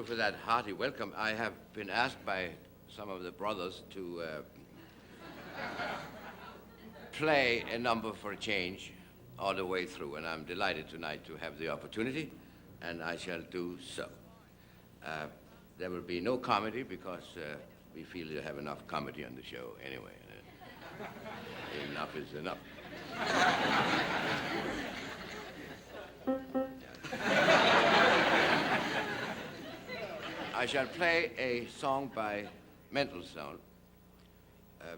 you for that hearty welcome. I have been asked by some of the brothers to play a number for a change all the way through, and I'm delighted tonight to have the opportunity, and I shall do so. There will be no comedy because we feel you have enough comedy on the show anyway. Enough is enough. I shall play a song by Mendelssohn.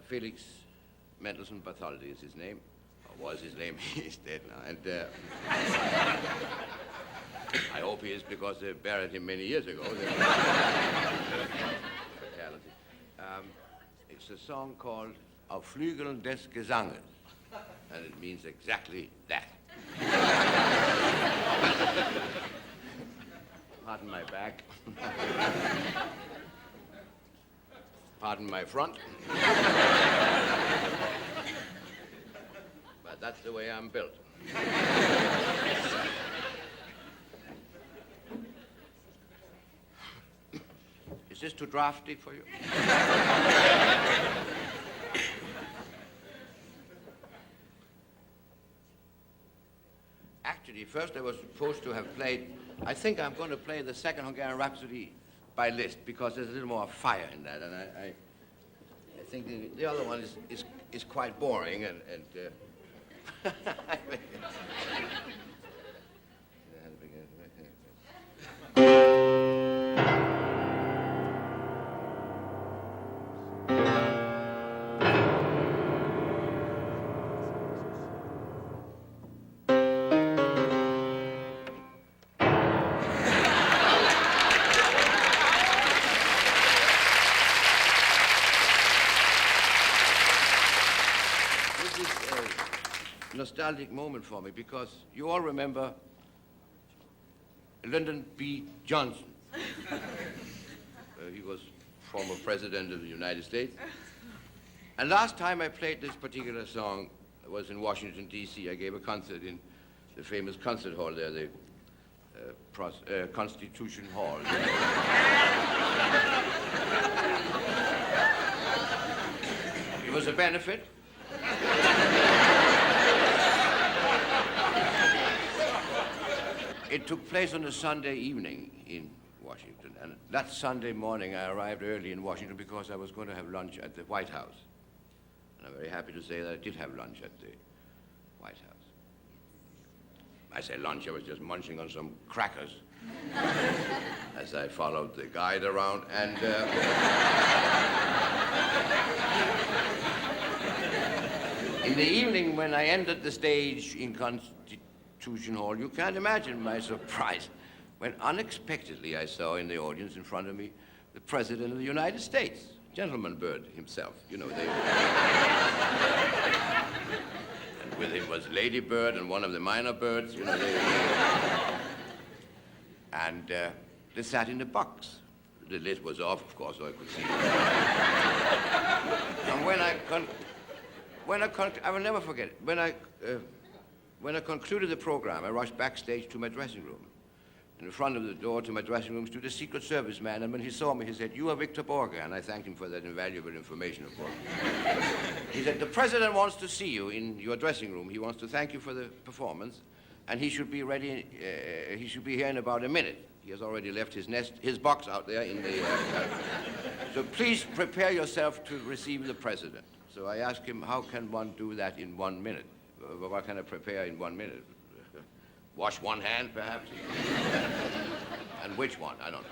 Felix Mendelssohn Bartholdy is his name, or was his name. He's dead now. And I hope he is because they buried him many years ago. Fatality. It's a song called Auf Flügeln des Gesanges, and it means exactly that. Pardon my back. Pardon my front. But that's the way I'm built. Is this too drafty for you? Actually, first I was supposed to have played, I think I'm going to play the second Hungarian Rhapsody by Liszt because there's a little more fire in that, and I think the other one is quite boring, and nostalgic moment for me because you all remember Lyndon B. Johnson. He was former president of the United States. And last time I played this particular song was in Washington, D.C. I gave a concert in the famous concert hall there, the Constitution Hall. It was a benefit. It took place on a Sunday evening in Washington, and that Sunday morning I arrived early in Washington because I was going to have lunch at the White House. And I'm very happy to say that I did have lunch at the White House. I say lunch, I was just munching on some crackers as I followed the guide around, and in the evening when I entered the stage in Constitution Hall, you can't imagine my surprise when unexpectedly I saw in the audience in front of me the President of the United States, Gentleman Bird himself. You know, and with him was Lady Bird and one of the minor birds, you know. And they sat in the box. The lid was off, of course, so I could see them. And I will never forget it. When I concluded the program, I rushed backstage to my dressing room. In front of the door to my dressing room stood a Secret Service man, and when he saw me, he said, "You are Victor Borge," and I thanked him for that invaluable information, of course. He said, "The President wants to see you in your dressing room. He wants to thank you for the performance, and he should be ready, he should be here in about a minute. He has already left his box out there in the... So please prepare yourself to receive the President." So I asked him, how can one do that in 1 minute? What can I prepare in 1 minute? Wash one hand, perhaps? And which one? I don't know.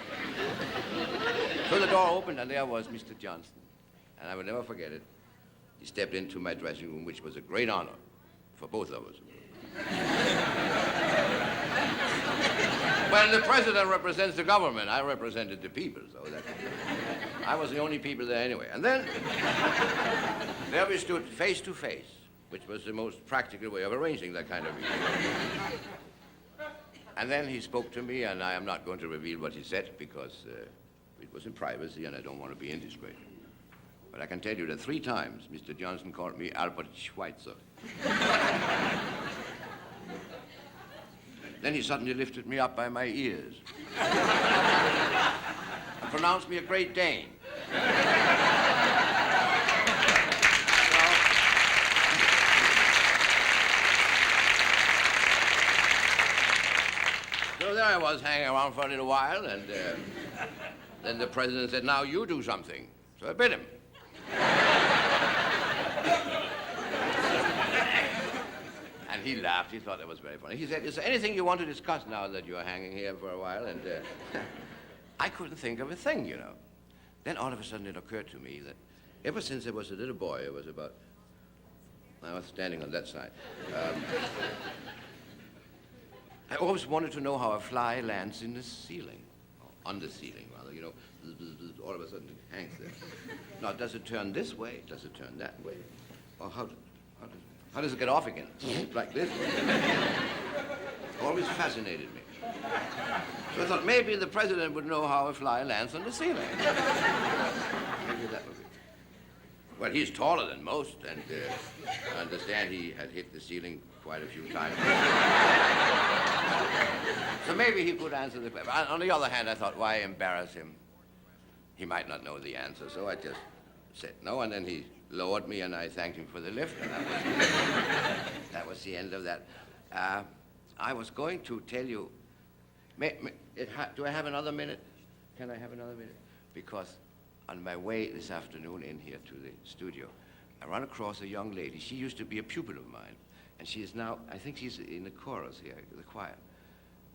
So the door opened, and there was Mr. Johnson. And I will never forget it. He stepped into my dressing room, which was a great honor for both of us. Well, the President represents the government. I represented the people, so that... I was the only people there anyway. And then, there we stood face to face, which was the most practical way of arranging that kind of meeting. And then he spoke to me, and I am not going to reveal what he said because it was in privacy and I don't want to be indiscreet. But I can tell you that 3 times Mr. Johnson called me Albert Schweitzer. Then he suddenly lifted me up by my ears. pronounced me a Great Dane. So there I was, hanging around for a little while, and then the president said, now you do something. So I bit him. And he laughed. He thought that was very funny. He said, is there anything you want to discuss now that you're hanging here for a while? And I couldn't think of a thing, you know. Then all of a sudden it occurred to me that ever since I was a little boy, I was standing on that side. I always wanted to know how a fly lands in the ceiling, or on the ceiling, rather, you know, all of a sudden it hangs there. Now, does it turn this way? Does it turn that way? Or how does it get off again? Like this? Always fascinated me. So I thought maybe the president would know how a fly lands on the ceiling. Maybe that would be. Well, he's taller than most, and I understand he had hit the ceiling quite a few times. So maybe he could answer the question. On the other hand, I thought, why embarrass him? He might not know the answer, so I just said no, and then he lowered me, and I thanked him for the lift, and that was the end of that. I was going to tell you, do I have another minute? Can I have another minute? Because on my way this afternoon in here to the studio, I ran across a young lady. She used to be a pupil of mine, and she is now, I think she's in the chorus here, the choir,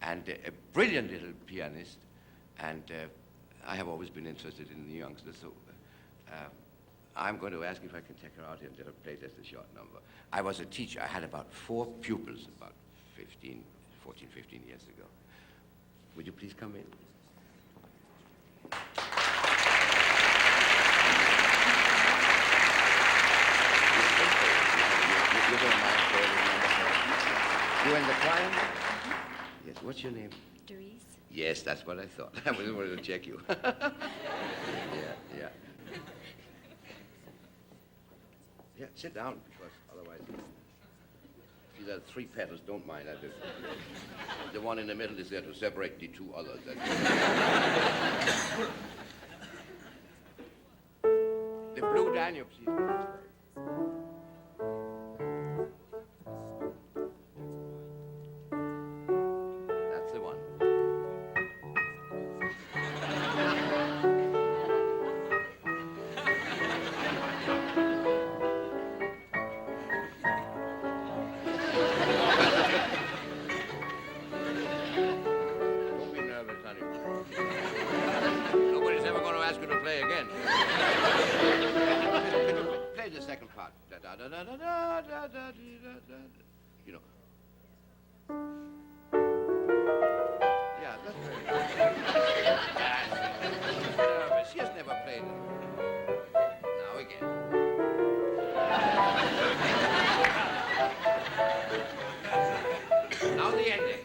and a brilliant little pianist, and I have always been interested in the youngsters, so I'm going to ask if I can take her out here and let her play just a short number. I was a teacher. I had about 4 pupils about 14, 15 years ago. Would you please come in? You don't mind playing the number? You in the choir? Yes. What's your name? Doris. Yes, that's what I thought. I just wanted to check you. Yeah. Yeah, sit down, because otherwise, see, there are 3 pedals, don't mind. The one in the middle is there to separate the 2 others. The Blue Danube, please. That's the one. Play again. Play the second part. Da da da da da da da da da. You know. Yeah, that's very nervous. She has never played it. Now again. Now the ending.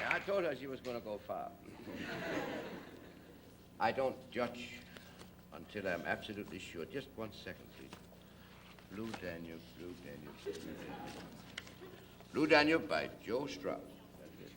I told her she was going to go far. I don't judge until I'm absolutely sure. Just 1 second, please. Blue Danube, Blue Danube, Blue Danube. Blue Danube by Joe Strauss. That's it.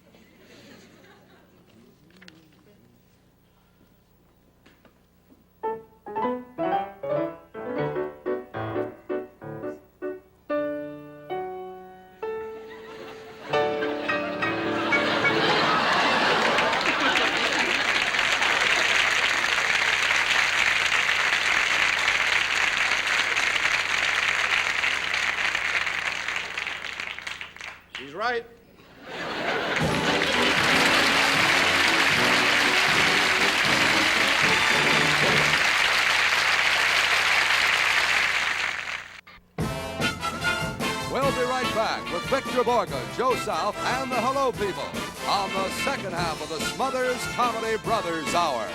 She's right. We'll be right back with Victor Borge, Joe South, and the Hello People on the second half of the Smothers Comedy Brothers Hour.